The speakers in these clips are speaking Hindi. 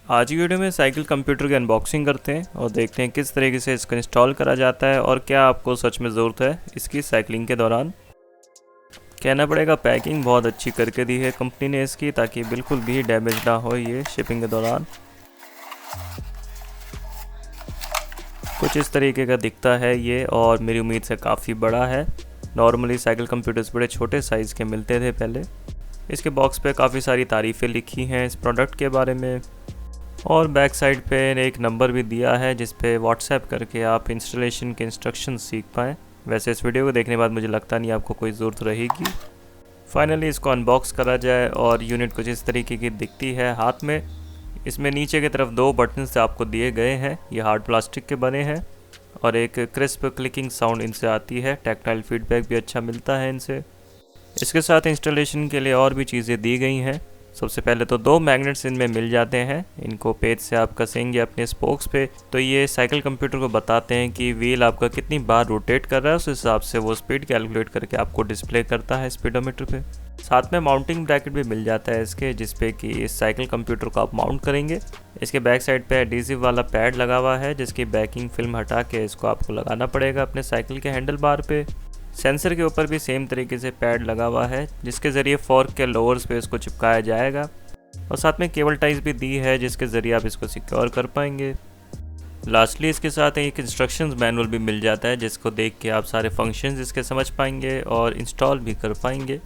आज की वीडियो में साइकिल कंप्यूटर की अनबॉक्सिंग करते हैं और देखते हैं किस तरीके से इसको इंस्टॉल करा जाता है और क्या आपको सच में ज़रूरत है इसकी साइकिलिंग के दौरान। कहना पड़ेगा पैकिंग बहुत अच्छी करके दी है कंपनी ने इसकी, ताकि बिल्कुल भी डैमेज ना हो ये शिपिंग के दौरान। कुछ इस तरीके का दिखता है ये और मेरी उम्मीद से काफ़ी बड़ा है। नॉर्मली साइकिल कंप्यूटर्स बड़े छोटे साइज़ के मिलते थे पहले। इसके बॉक्स पे काफ़ी सारी तारीफ़ें लिखी हैं इस प्रोडक्ट के बारे में और बैक साइड पे एक नंबर भी दिया है जिस पे व्हाट्सएप करके आप इंस्टॉलेशन के इंस्ट्रक्शन सीख पाएँ। वैसे इस वीडियो को देखने के बाद मुझे लगता नहीं आपको कोई ज़रूरत रहेगी। फाइनली इसको अनबॉक्स करा जाए और यूनिट कुछ इस तरीके की दिखती है हाथ में। इसमें नीचे की तरफ दो बटन्स आपको दिए गए हैं, ये हार्ड प्लास्टिक के बने हैं और एक क्रिस्प क्लिकिंग साउंड इनसे आती है। टैक्टाइल फीडबैक भी अच्छा मिलता है इनसे। इसके साथ इंस्टॉलेशन के लिए और भी चीज़ें दी गई हैं। सबसे पहले तो दो मैग्नेट्स इनमें मिल जाते हैं, इनको पेज से आप कसेंगे अपने स्पोक्स पे तो ये साइकिल कंप्यूटर को बताते हैं कि व्हील आपका कितनी बार रोटेट कर रहा है, उस हिसाब से वो स्पीड कैलकुलेट करके आपको डिस्प्ले करता है स्पीडोमीटर पे। साथ में माउंटिंग ब्रैकेट भी मिल जाता है इसके, जिसपे कि इस साइकिल कंप्यूटर को आप माउंट करेंगे। इसके बैक साइड पे एडहेसिव वाला पैड लगा हुआ है जिसकी बैकिंग फिल्म हटा के इसको आपको लगाना पड़ेगा अपने साइकिल के हैंडल बार पे। सेंसर के ऊपर भी सेम तरीके से पैड लगा हुआ है जिसके ज़रिए फॉर्क के लोअर्स पे इसको चिपकाया जाएगा और साथ में केबल टाइज भी दी है जिसके ज़रिए आप इसको सिक्योर कर पाएंगे। लास्टली इसके साथ एक इंस्ट्रक्शंस मैनुअल भी मिल जाता है जिसको देख के आप सारे फंक्शंस इसके समझ पाएंगे और इंस्टॉल भी कर पाएंगे।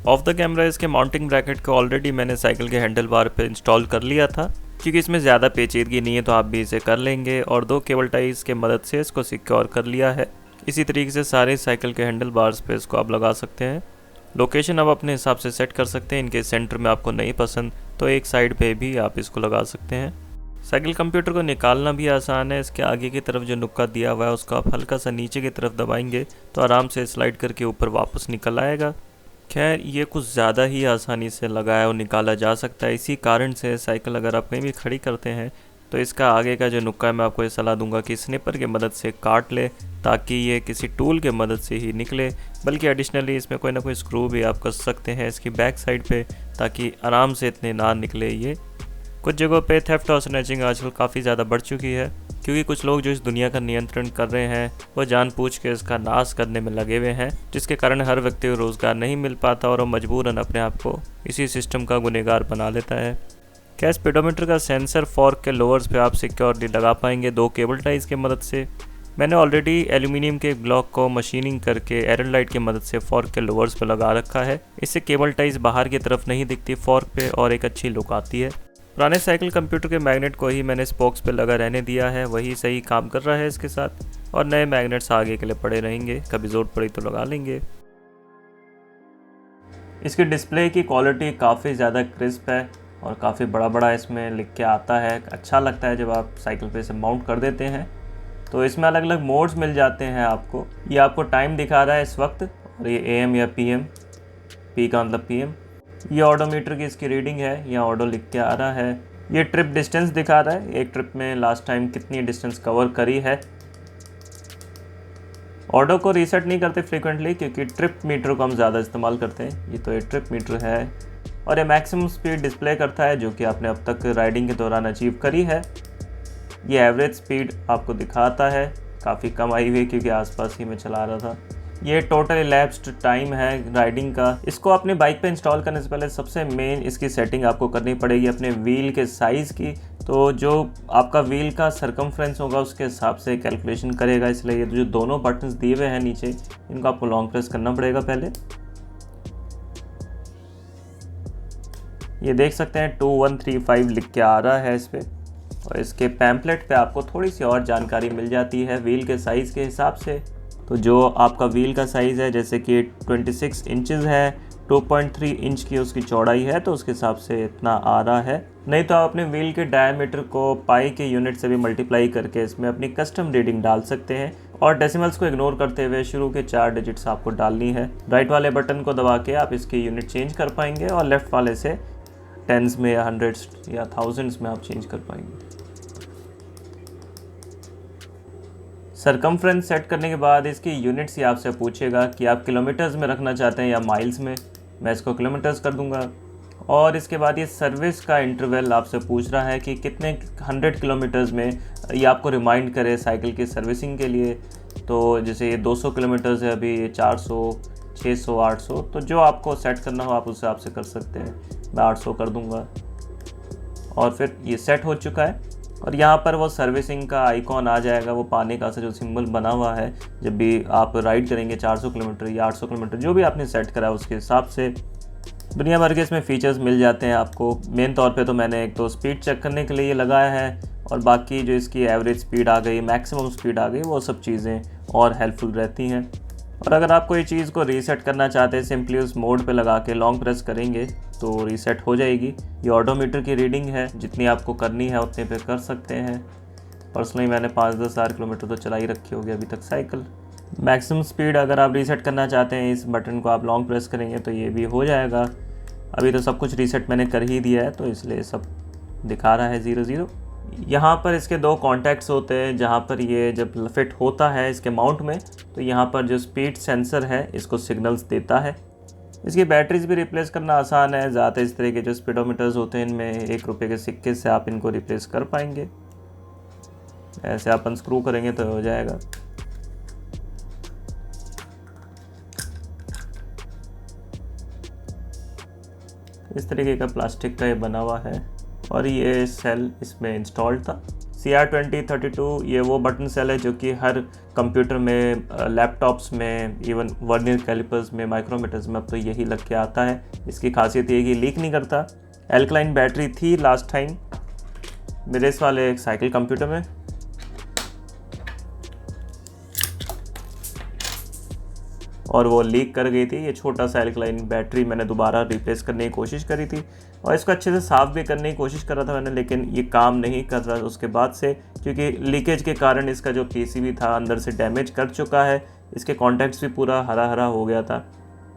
ऑफ द कैमरा इसके माउंटिंग ब्रैकेट को ऑलरेडी मैंने साइकिल के हैंडल बार पे इंस्टॉल कर लिया था, क्योंकि इसमें ज़्यादा पेचीदगी नहीं है तो आप भी इसे कर लेंगे, और दो केबल टाइज के मदद से इसको सिक्योर कर लिया है। इसी तरीके से सारे साइकिल के हैंडल बार्स पे इसको आप लगा सकते हैं। लोकेशन आप अपने हिसाब से सेट कर सकते हैं, इनके सेंटर में आपको नहीं पसंद तो एक साइड पे भी आप इसको लगा सकते हैं। साइकिल कंप्यूटर को निकालना भी आसान है। इसके आगे की तरफ जो नुक्का दिया हुआ है उसको आप हल्का सा नीचे की तरफ दबाएंगे तो आराम से स्लाइड करके ऊपर वापस निकल आएगा। खैर ये कुछ ज़्यादा ही आसानी से लगाया और निकाला जा सकता है। इसी कारण से साइकिल अगर आप कहीं भी खड़ी करते हैं तो इसका आगे का जो नुक्का है मैं आपको ये सलाह दूंगा कि स्निपर की मदद से काट ले, ताकि ये किसी टूल के मदद से ही निकले। बल्कि एडिशनली इसमें कोई ना कोई स्क्रू भी आप कस सकते हैं इसकी बैक साइड पे, ताकि आराम से इतने ना निकले ये। कुछ जगहों पे थेफ्ट और स्नैचिंग आजकल काफ़ी ज़्यादा बढ़ चुकी है, क्योंकि कुछ लोग जो इस दुनिया का नियंत्रण कर रहे हैं वो जानबूझ के इसका नाश करने में लगे हुए हैं, जिसके कारण हर व्यक्ति को रोज़गार नहीं मिल पाता और वो मजबूरन अपने आप को इसी सिस्टम का गुनहगार बना लेता है। क्या स्पीडोमीटर का सेंसर फॉर्क के लोअर्स पे आप सिक्योरली लगा पाएंगे दो केबल टाइज की मदद से। मैंने ऑलरेडी एल्यूमिनियम के ब्लॉक को मशीनिंग करके एरन लाइट की मदद से फॉर्क के लोअर्स पे लगा रखा है। इससे केबल टाइज बाहर की तरफ नहीं दिखती फॉर्क पे और एक अच्छी लुक आती है। पुराने साइकिल कंप्यूटर के मैग्नेट को ही मैंने स्पोक्स पे लगा रहने दिया है, वही सही काम कर रहा है इसके साथ, और नए मैग्नेट्स आगे के लिए पड़े रहेंगे, कभी ज़रूरत पड़ी तो लगा लेंगे। इसकी डिस्प्ले की क्वालिटी काफ़ी ज़्यादा क्रिस्प है और काफ़ी बड़ा बड़ा इसमें लिख के आता है। अच्छा लगता है जब आप साइकिल पे इसे माउंट कर देते हैं। तो इसमें अलग अलग मोड्स मिल जाते हैं आपको। ये आपको टाइम दिखा रहा है इस वक्त, और ये AM या PM, P का मतलब PM। ये ऑडोमीटर की इसकी रीडिंग है, यहाँ ऑडो लिख के आ रहा है। ये ट्रिप डिस्टेंस दिखा रहा है, एक ट्रिप में लास्ट टाइम कितनी डिस्टेंस कवर करी है। ऑडो को रीसेट नहीं करते फ्रीक्वेंटली, क्योंकि ट्रिप मीटर को हम ज़्यादा इस्तेमाल करते हैं। ये तो एक ट्रिप मीटर है और ये मैक्सिमम स्पीड डिस्प्ले करता है जो कि आपने अब तक राइडिंग के दौरान अचीव करी है। ये एवरेज स्पीड आपको दिखाता है, काफ़ी कम आई हुई क्योंकि आसपास ही मैं चला रहा था। ये टोटल इलैप्स्ड टाइम है राइडिंग का। इसको अपने बाइक पे इंस्टॉल करने से पहले सबसे मेन इसकी सेटिंग आपको करनी पड़ेगी अपने व्हील के साइज़ की। तो जो आपका व्हील का सरकमफ्रेंस होगा उसके हिसाब से कैलकुलेशन करेगा, इसलिए ये जो दोनों बटन्स दिए हुए हैं नीचे इनको आपको लॉन्ग प्रेस करना पड़ेगा पहले। ये देख सकते हैं 2135 लिख के आ रहा है इस पर, और इसके पैम्पलेट पे आपको थोड़ी सी और जानकारी मिल जाती है व्हील के साइज़ के हिसाब से। तो जो आपका व्हील का साइज़ है, जैसे कि 26 इंचज़ है, 2.3 इंच की उसकी चौड़ाई है, तो उसके हिसाब से इतना आ रहा है। नहीं तो आप अपने व्हील के डायमीटर को पाई के यूनिट से भी मल्टीप्लाई करके इसमें अपनी कस्टम रीडिंग डाल सकते हैं, और डेसिमल्स को इग्नोर करते हुए शुरू के 4 डिजिट्स आपको डालनी है। राइट वाले बटन को दबा के आप इसकी यूनिट चेंज कर पाएंगे और लेफ़्ट वाले से टेंस में या हंड्रेड्स या थाउजेंड्स में आप चेंज कर पाएंगे। सरकमफ्रेंस सेट करने के बाद इसकी यूनिट्स ही आपसे पूछेगा कि आप किलोमीटर्स में रखना चाहते हैं या माइल्स में। मैं इसको किलोमीटर्स कर दूंगा। और इसके बाद ये सर्विस का इंटरवल आपसे पूछ रहा है कि कितने 100 किलोमीटर्स में ये आपको रिमाइंड करे साइकिल की सर्विसिंग के लिए। तो जैसे ये 200 किलोमीटर्स है अभी, ये 400, 600, 800, तो जो आपको सेट करना हो आप उस हिसाब से कर सकते हैं। मैं 800 कर दूंगा और फिर ये सेट हो चुका है। और यहाँ पर वो सर्विसिंग का आइकॉन आ जाएगा, वो पानी का सा जो सिंबल बना हुआ है। जब भी आप राइड करेंगे 400 किलोमीटर या 800 किलोमीटर, जो भी आपने सेट करा है उसके हिसाब से दुनिया भर के इसमें फ़ीचर्स मिल जाते हैं आपको। मेन तौर पे तो मैंने एक तो स्पीड चेक करने के लिए ये लगाया है, और बाकी जो इसकी एवरेज स्पीड आ गई, मैक्सिमम स्पीड आ गई, वो सब चीज़ें और हेल्पफुल रहती हैं। और अगर आप कोई चीज़ को रीसेट करना चाहते हैं, सिंपली उस मोड पे लगा के लॉन्ग प्रेस करेंगे तो रीसेट हो जाएगी। ये ऑडोमीटर की रीडिंग है, जितनी आपको करनी है उतने पे कर सकते हैं। पर्सनली मैंने 5-10 हज़ार किलोमीटर तो चला ही रखी होगी अभी तक साइकिल। मैक्सिमम स्पीड अगर आप रीसेट करना चाहते हैं, इस बटन को आप लॉन्ग प्रेस करेंगे तो ये भी हो जाएगा। अभी तो सब कुछ रीसेट मैंने कर ही दिया है, तो इसलिए सब दिखा रहा है 00। यहाँ पर इसके 2 कॉन्टैक्ट्स होते हैं, जहाँ पर ये जब फिट होता है इसके माउंट में, तो यहाँ पर जो स्पीड सेंसर है इसको सिग्नल्स देता है। इसकी बैटरीज भी रिप्लेस करना आसान है। ज़्यादा इस तरह के जो स्पीडोमीटर्स होते हैं इनमें 1 रुपये के सिक्के से आप इनको रिप्लेस कर पाएंगे। ऐसे आप अनस्क्रू करेंगे तो हो जाएगा। इस तरीके का प्लास्टिक का ये बना हुआ है, और ये सेल इसमें इंस्टॉल्ड था। CR2032 ये वो बटन सेल है जो कि हर कंप्यूटर में, लैपटॉप्स में, इवन वर्नियर कैलिपर्स में, माइक्रोमीटर्स में अब तो यही लग के आता है। इसकी खासियत ये है कि लीक नहीं करता। एल्कलाइन बैटरी थी लास्ट टाइम मेरे इस वाले एक साइकिल कंप्यूटर में, और वो लीक कर गई थी। ये छोटा सा एल्कलाइन बैटरी मैंने दोबारा रिप्लेस करने की कोशिश करी थी, और इसको अच्छे से साफ़ भी करने की कोशिश कर रहा था मैंने, लेकिन ये काम नहीं कर रहा उसके बाद से, क्योंकि लीकेज के कारण इसका जो पीसीबी था अंदर से डैमेज कर चुका है। इसके कॉन्टैक्ट्स भी पूरा हरा हरा हो गया था।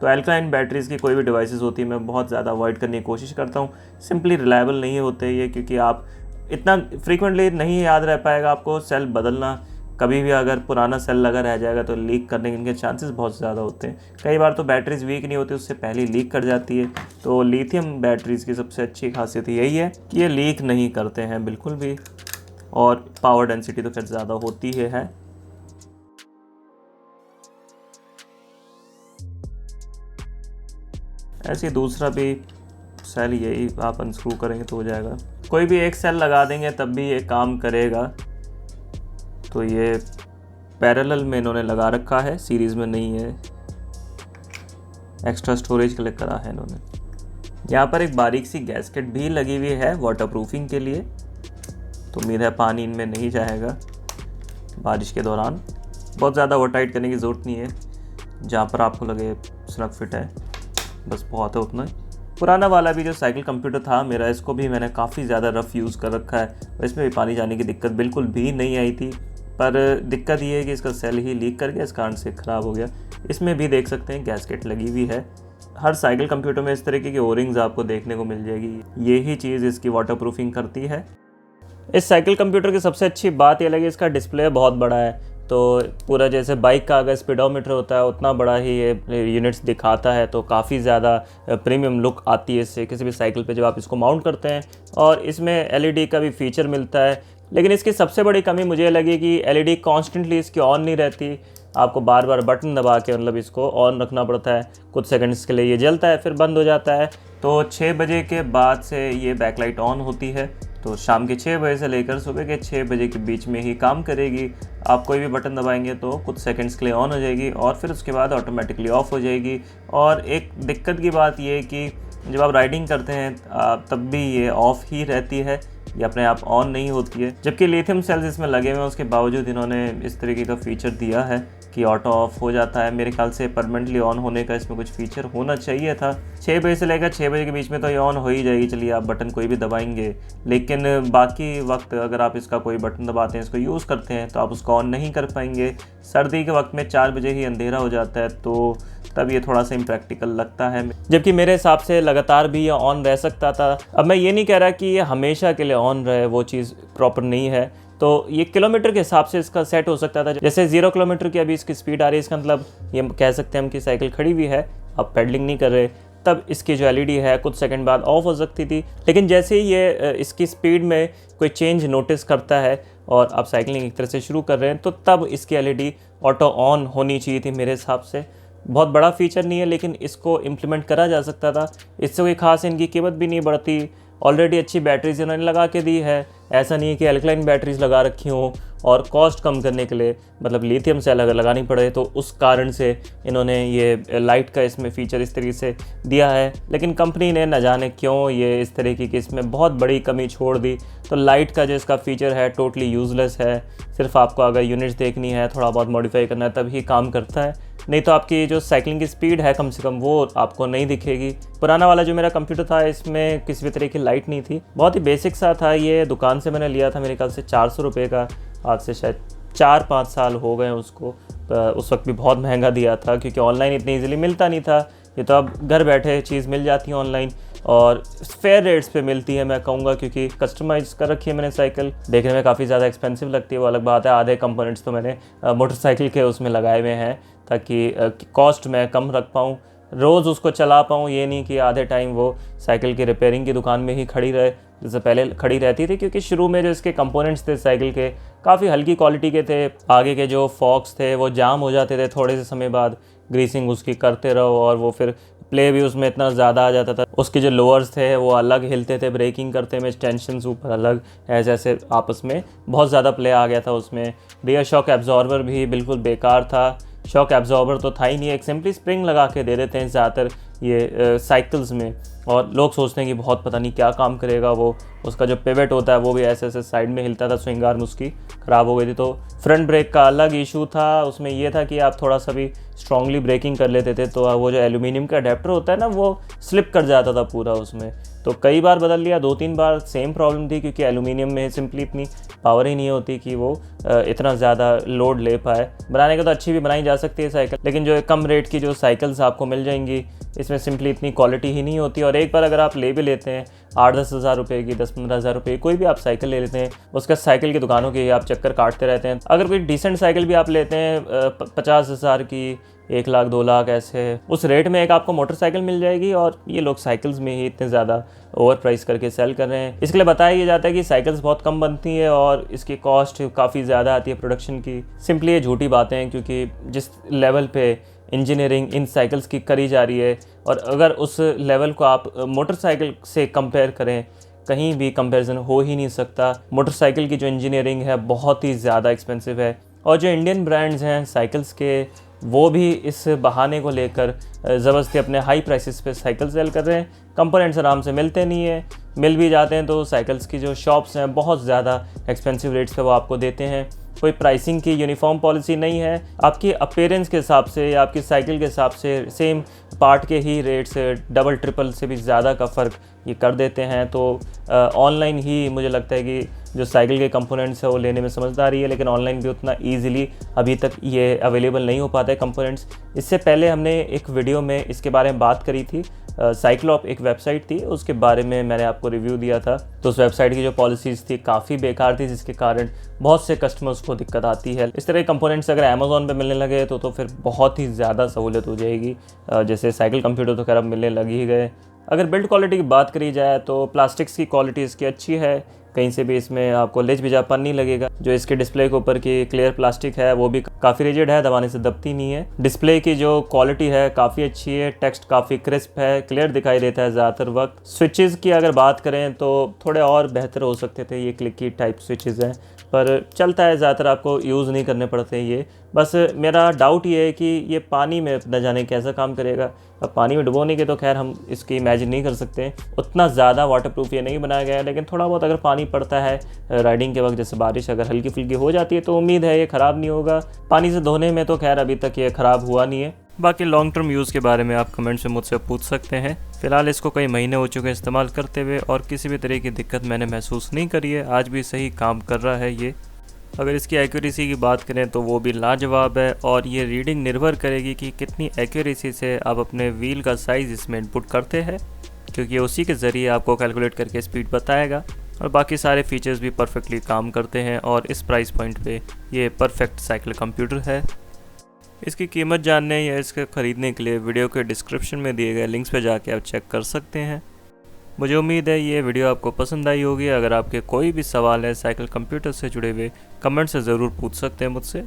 तो एल्कलाइन बैटरीज़ की कोई भी डिवाइसेस होती है मैं बहुत ज़्यादा अवॉइड करने की कोशिश करता हूँ। सिंपली रिलायबल नहीं होते ये, क्योंकि आप इतना फ्रीक्वेंटली नहीं याद रह पाएगा आपको सेल बदलना। कभी भी अगर पुराना सेल लगा रह जाएगा तो लीक करने के इनके चांसेस बहुत ज़्यादा होते हैं। कई बार तो बैटरीज वीक नहीं होती, उससे पहले लीक कर जाती है। तो लिथियम बैटरीज़ की सबसे अच्छी खासियत यही है कि ये लीक नहीं करते हैं बिल्कुल भी, और पावर डेंसिटी तो फिर ज़्यादा होती है। ऐसे दूसरा भी सेल यही आप अनस्क्रू करेंगे तो हो जाएगा। कोई भी एक सेल लगा देंगे तब भी ये काम करेगा। तो ये पैरेलल में इन्होंने लगा रखा है, सीरीज़ में नहीं है, एक्स्ट्रा स्टोरेज के लिए करा है इन्होंने। यहाँ पर एक बारीक सी गैस्केट भी लगी हुई है वाटरप्रूफिंग के लिए, तो उम्मीद है पानी इनमें नहीं जाएगा बारिश के दौरान। बहुत ज़्यादा ओवर टाइट करने की ज़रूरत नहीं है, जहाँ पर आपको लगे स्नग फिट है बस बहुत है उतना ही। पुराना वाला भी जो साइकिल कंप्यूटर था मेरा, इसको भी मैंने काफ़ी ज़्यादा रफ़ यूज़ कर रखा है, और इसमें भी पानी जाने की दिक्कत बिल्कुल भी नहीं आई थी। पर दिक्कत ये है कि इसका सेल ही लीक कर गया, इस कारण से ख़राब हो गया। इसमें भी देख सकते हैं गैस्केट लगी हुई है। हर साइकिल कंप्यूटर में इस तरीके की ओरिंग्स आपको देखने को मिल जाएगी। यही चीज़ इसकी वाटरप्रूफिंग करती है। इस साइकिल कंप्यूटर की सबसे अच्छी बात यह लगी, इसका डिस्प्ले बहुत बड़ा है। तो पूरा जैसे बाइक का अगर स्पीडोमीटर होता है उतना बड़ा ही ये यूनिट्स दिखाता है, तो काफ़ी ज़्यादा प्रीमियम लुक आती है इससे किसी भी साइकिल पे जब आप इसको माउंट करते हैं। और इसमें एलईडी का भी फीचर मिलता है, लेकिन इसकी सबसे बड़ी कमी मुझे लगी कि एलईडी कॉन्स्टेंटली इसकी ऑन नहीं रहती। आपको बार बार बटन दबा के मतलब इसको ऑन रखना पड़ता है, कुछ सेकंड्स के लिए ये जलता है फिर बंद हो जाता है। तो 6 बजे के बाद से ये बैकलाइट ऑन होती है, तो शाम के 6 बजे से लेकर सुबह के 6 बजे के बीच में ही काम करेगी। आप कोई भी बटन दबाएंगे तो कुछ सेकंड्स के लिए ऑन हो जाएगी और फिर उसके बाद ऑटोमेटिकली ऑफ हो जाएगी। और एक दिक्कत की बात ये है कि जब आप राइडिंग करते हैं तब भी ये ऑफ ही रहती है, ये अपने आप ऑन नहीं होती है। जबकि लिथियम सेल्स इसमें लगे हुए हैं, उसके बावजूद इन्होंने इस तरीके का फीचर दिया है कि ऑटो ऑफ हो जाता है। मेरे ख्याल से परमानेंटली ऑन होने का इसमें कुछ फीचर होना चाहिए था। 6 बजे से लेकर 6 बजे के बीच में तो ये ऑन हो ही जाएगी, चलिए आप बटन कोई भी दबाएंगे। लेकिन बाकी वक्त अगर आप इसका कोई बटन दबाते हैं, इसको यूज़ करते हैं, तो आप उसको ऑन नहीं कर पाएंगे। सर्दी के वक्त में 4 बजे ही अंधेरा हो जाता है, तो तब ये थोड़ा सा इम्प्रैक्टिकल लगता है। जबकि मेरे हिसाब से लगातार भी ये ऑन रह सकता था। अब मैं ये नहीं कह रहा कि ये हमेशा के लिए ऑन रहे, वो चीज़ प्रॉपर नहीं है। तो ये किलोमीटर के हिसाब से इसका सेट हो सकता था। जैसे 0 किलोमीटर की अभी इसकी स्पीड आ रही है, इसका मतलब ये कह सकते हैं हम कि साइकिल खड़ी हुई है, आप पेडलिंग नहीं कर रहे। तब इसकी जो एलईडी है कुछ सेकंड बाद ऑफ हो सकती थी। लेकिन जैसे ही ये इसकी स्पीड में कोई चेंज नोटिस करता है और आप साइकिलिंग एक तरह से शुरू कर रहे हैं, तो तब इसकी एलईडी ऑटो ऑन होनी चाहिए थी मेरे हिसाब से। बहुत बड़ा फीचर नहीं है, लेकिन इसको इम्प्लीमेंट करा जा सकता था। इससे कोई खास इनकी कीमत भी नहीं बढ़ती। ऑलरेडी अच्छी बैटरीज इन्होंने लगा के दी है, ऐसा नहीं है कि एल्कलाइन बैटरीज लगा रखी हों और कॉस्ट कम करने के लिए मतलब लिथियम सेल अगर लगानी पड़े तो उस कारण से इन्होंने ये लाइट का इसमें फ़ीचर इस तरीके से दिया है। लेकिन कंपनी ने न जाने क्यों ये इस तरीके की इसमें बहुत बड़ी कमी छोड़ दी। तो लाइट का जो इसका फ़ीचर है टोटली यूज़लेस है। सिर्फ आपको अगर यूनिट्स देखनी है, थोड़ा बहुत मॉडिफाई करना है, तभी काम करता है, नहीं तो आपकी जो साइकिलिंग की स्पीड है कम से कम वो आपको नहीं दिखेगी। पुराना वाला जो मेरा कंप्यूटर था इसमें किसी भी तरह की लाइट नहीं थी, बहुत ही बेसिक सा था। ये दुकान से मैंने लिया था मेरे ख्याल से 400 रुपये का, आज से शायद 4-5 साल हो गए उसको। उस वक्त भी बहुत महंगा दिया था क्योंकि ऑनलाइन इतनी ईजिली मिलता नहीं था। ये तो अब घर बैठे चीज़ मिल जाती है ऑनलाइन और फेयर रेट्स पे मिलती है मैं कहूँगा, क्योंकि कस्टमाइज़ कर रखी है मैंने साइकिल। देखने में काफ़ी ज़्यादा एक्सपेंसिव लगती है वो अलग बात है। आधे कंपोनेंट्स तो मैंने मोटरसाइकिल के उसमें लगाए हुए हैं ताकि कॉस्ट मैं कम रख पाऊँ, रोज़ उसको चला पाऊँ। ये नहीं कि आधे टाइम वो साइकिल की रिपेयरिंग की दुकान में ही खड़ी रहे जैसे पहले खड़ी रहती थी। क्योंकि शुरू में जो इसके कंपोनेंट्स थे साइकिल के काफ़ी हल्की क्वालिटी के थे। आगे के जो फॉक्स थे वो जाम हो जाते थे थोड़े से समय बाद, ग्रीसिंग उसकी करते रहो और वो फिर प्ले भी उसमें इतना ज़्यादा आ जाता था। उसके जो लोअर्स थे वो अलग हिलते थे ब्रेकिंग करते में, टेंशन ऊपर अलग, ऐसे ऐसे आपस में बहुत ज़्यादा प्ले आ गया था उसमें। रियर शॉक एब्जॉर्बर भी बिल्कुल बेकार था। शॉक एब्जॉर्बर तो था ही नहीं, एक सिंपली स्प्रिंग लगा के दे देते हैं ज़्यादातर ये साइकिल्स में, और लोग सोचते हैं कि बहुत पता नहीं क्या काम करेगा वो। उसका जो पिवट होता है वो भी ऐसे ऐसे साइड में हिलता था, स्विंग आर्म उसकी ख़राब हो गई थी। तो फ्रंट ब्रेक का अलग इशू था, उसमें ये था कि आप थोड़ा सा भी स्ट्रांगली ब्रेकिंग कर लेते थे तो वो जो एल्यूमिनियम का अडेप्टर होता है ना वो स्लिप कर जाता था पूरा उसमें। तो कई बार बदल लिया, 2-3 बार सेम प्रॉब्लम थी क्योंकि एल्यूमिनियम में सिंपली इतनी पावर ही नहीं होती कि वो इतना ज़्यादा लोड ले पाए। बनाने का तो अच्छी भी बनाई जा सकती है साइकिल, लेकिन जो कम रेट की जो साइकिल्स आपको मिल जाएंगी इसमें सिंपली इतनी क्वालिटी ही नहीं होती। और एक बार अगर आप ले भी लेते हैं 8-10 हज़ार रुपये की, 10-15 हज़ार रुपये कोई भी आप साइकिल ले लेते हैं, उसका साइकिल की दुकानों के आप चक्कर काटते रहते हैं। अगर कोई डिसेंट साइकिल भी आप लेते हैं 50 हज़ार की, 1 लाख 2 लाख ऐसे, उस रेट में एक आपको मोटरसाइकिल मिल जाएगी। और ये लोग साइकिल्स में ही इतने ज़्यादा ओवर प्राइस करके सेल कर रहे हैं। इसके लिए बताया जाता है कि साइकिल्स बहुत कम बनती है और इसकी कॉस्ट काफ़ी ज़्यादा आती है प्रोडक्शन की। सिंपली ये झूठी बातें हैं, क्योंकि जिस लेवल पे इंजीनियरिंग इन साइकिल्स की करी जा रही है और अगर उस लेवल को आप मोटरसाइकिल से कंपेयर करें, कहीं भी कंपैरिजन हो ही नहीं सकता। मोटरसाइकिल की जो इंजीनियरिंग है बहुत ही ज़्यादा एक्सपेंसिव है। और जो इंडियन ब्रांड्स हैं साइकिल्स के, वो भी इस बहाने को लेकर ज़बरदस्ती अपने हाई प्राइसेस पे साइकिल सेल कर रहे हैं। कंपोनेंट्स आराम से मिलते नहीं है, मिल भी जाते हैं तो साइकिल्स की जो शॉप्स हैं बहुत ज़्यादा एक्सपेंसिव रेट्स पे वो आपको देते हैं। कोई प्राइसिंग की यूनिफॉर्म पॉलिसी नहीं है। आपकी अपीयरेंस के हिसाब से या आपकी साइकिल के हिसाब से सेम पार्ट के ही रेट से डबल ट्रिपल से भी ज़्यादा का फ़र्क ये कर देते हैं। तो ऑनलाइन ही मुझे लगता है कि जो साइकिल के कंपोनेंट्स है वो लेने में समझदारी है, लेकिन ऑनलाइन भी उतना ईजिली अभी तक ये अवेलेबल नहीं हो पाता है कंपोनेंट्स। इससे पहले हमने एक वीडियो में इसके बारे में बात करी थी। साइक्लॉप एक वेबसाइट थी, उसके बारे में मैंने आपको रिव्यू दिया था। तो उस वेबसाइट की जो पॉलिसीज़ थी काफ़ी बेकार थी, जिसके कारण बहुत से कस्टमर्स को दिक्कत आती है। इस तरह के कंपोनेंट्स अगर अमेज़ॉन पे मिलने लगे तो फिर बहुत ही ज़्यादा सहूलियत हो जाएगी। जैसे साइकिल कंप्यूटर तो खैर अब मिलने लग ही गए। अगर बिल्ड क्वालिटी की बात करी जाए तो प्लास्टिक्स की क्वालिटी इसकी अच्छी है, कहीं से भी इसमें आपको लेज भिजापन नहीं लगेगा। जो इसके डिस्प्ले के ऊपर की क्लियर प्लास्टिक है वो भी काफ़ी रिजिड है, दबाने से दबती नहीं है। डिस्प्ले की जो क्वालिटी है काफ़ी अच्छी है, टेक्स्ट काफ़ी क्रिस्प है, क्लियर दिखाई देता है ज़्यादातर वक्त। स्विचेस की अगर बात करें तो थोड़े और बेहतर हो सकते थे, ये क्लिकी टाइप स्विचेस हैं पर चलता है, ज़्यादातर आपको यूज़ नहीं करने पड़ते ये। बस मेरा डाउट ये है कि ये पानी में न जाने कैसा काम करेगा। अब पानी में डुबोने के तो खैर हम इसकी इमेजिन नहीं कर सकते, उतना ज़्यादा वाटरप्रूफ ये नहीं बनाया गया है। लेकिन थोड़ा बहुत अगर पानी पड़ता है राइडिंग के वक्त, जैसे बारिश अगर हल्की फुल्की हो जाती है तो उम्मीद है ये ख़राब नहीं होगा। पानी से धोने में तो खैर अभी तक ये ख़राब हुआ नहीं है। बाकी लॉन्ग टर्म यूज़ के बारे में आप कमेंट से मुझसे पूछ सकते हैं। फ़िलहाल इसको कई महीने हो चुके हैं इस्तेमाल करते हुए और किसी भी तरह की दिक्कत मैंने महसूस नहीं करी है। आज भी सही काम कर रहा है ये। अगर इसकी एक्यूरेसी की बात करें तो वो भी लाजवाब है और ये रीडिंग निर्भर करेगी कि कितनी एक्यूरेसी से आप अपने व्हील का साइज़ इसमें इनपुट करते हैं, क्योंकि उसी के ज़रिए आपको कैलकुलेट करके स्पीड बताएगा। और बाकी सारे फीचर्स भी परफेक्टली काम करते हैं और इस प्राइस पॉइंट पे ये परफेक्ट साइकिल कंप्यूटर है। इसकी कीमत जानने या इसके ख़रीदने के लिए वीडियो के डिस्क्रिप्शन में दिए गए लिंक्स पर जाके आप चेक कर सकते हैं। मुझे उम्मीद है ये वीडियो आपको पसंद आई होगी। अगर आपके कोई भी सवाल है साइकिल कंप्यूटर से जुड़े हुए, कमेंट से ज़रूर पूछ सकते हैं मुझसे।